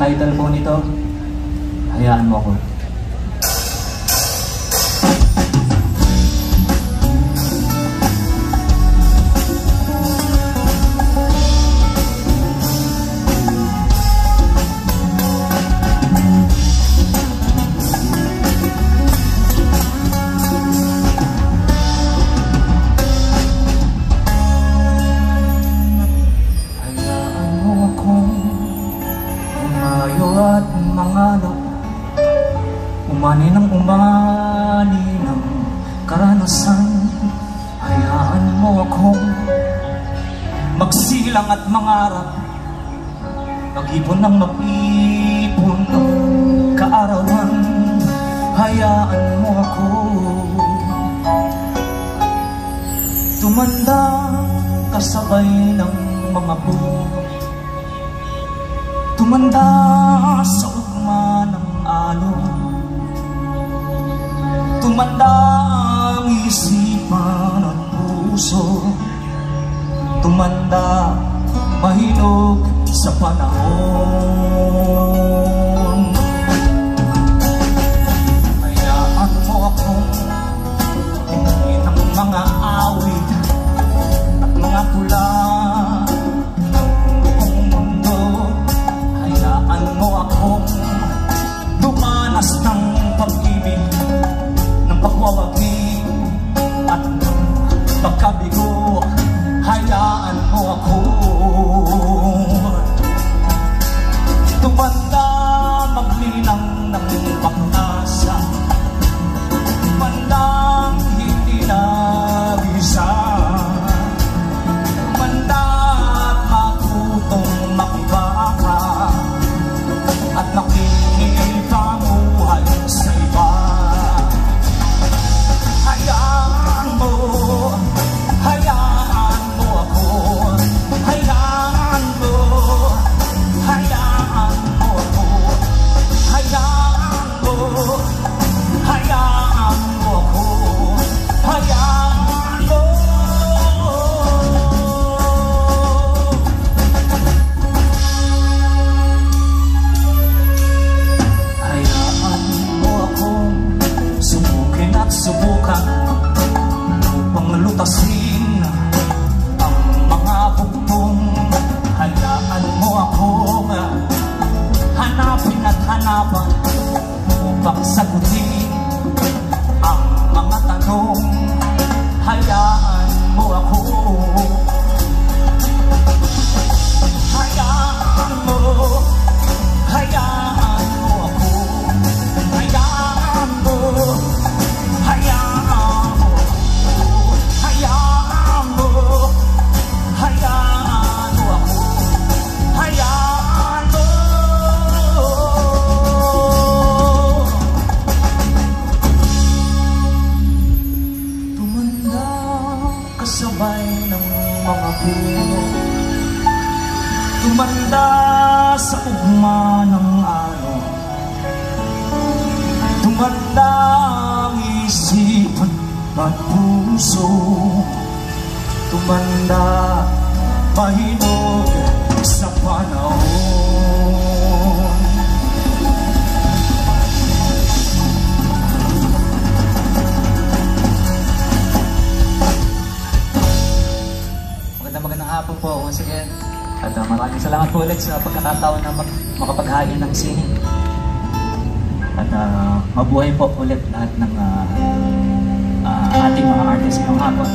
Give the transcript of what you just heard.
title po nito, Hayaan Mo Ako. At mangalap, umani ng karanasan. Hayaan mo akong magsilang at mangarap, mag-ipon ng mag-ipon ng kaarawan. Hayaan mo ako tumanda kasabay ng mga buwan, tumanda sa ugma ng alon, tumanda ang isipan at puso, tumanda mahinog sa panahon. Hayaan mo akong tingin ang mga awit at mga tula ng buong mundo. Hayaan mo akong dumanas ng pag-ibig, ng pagwawagi at ng pagkabigo. Hayaan mo ako tumanda, maglinang ng pag-asa, tumandang hindi nabisa, tumanda at matutong makibaka at nakikita buhay sa iba. Hayaan mo ako, hayaan mo ako, hayaan mo ako, hayaan mo. Hayaan mo akong subukin at subukan, panglutasin ang mga bugtong. Hayaan mo akong hanapin at hanapan upang sagutin ang mga tanong. Hayaan mo ako, hayaan mo ako, hayaan mo, hayaan mo ako, hayaan mo ako, hayaan mo. Tumanda kasabay ng mga puno, tumanda sa ugma ng araw, tumanda ang isipan at puso, tumanda mahinog sa panahon. Magandang hapon po once again. At maraming salamat po ulit sa pagkakataon na makapaghain ng sining. At mabuhay po ulit lahat ng ating mga artists ngayong hapon.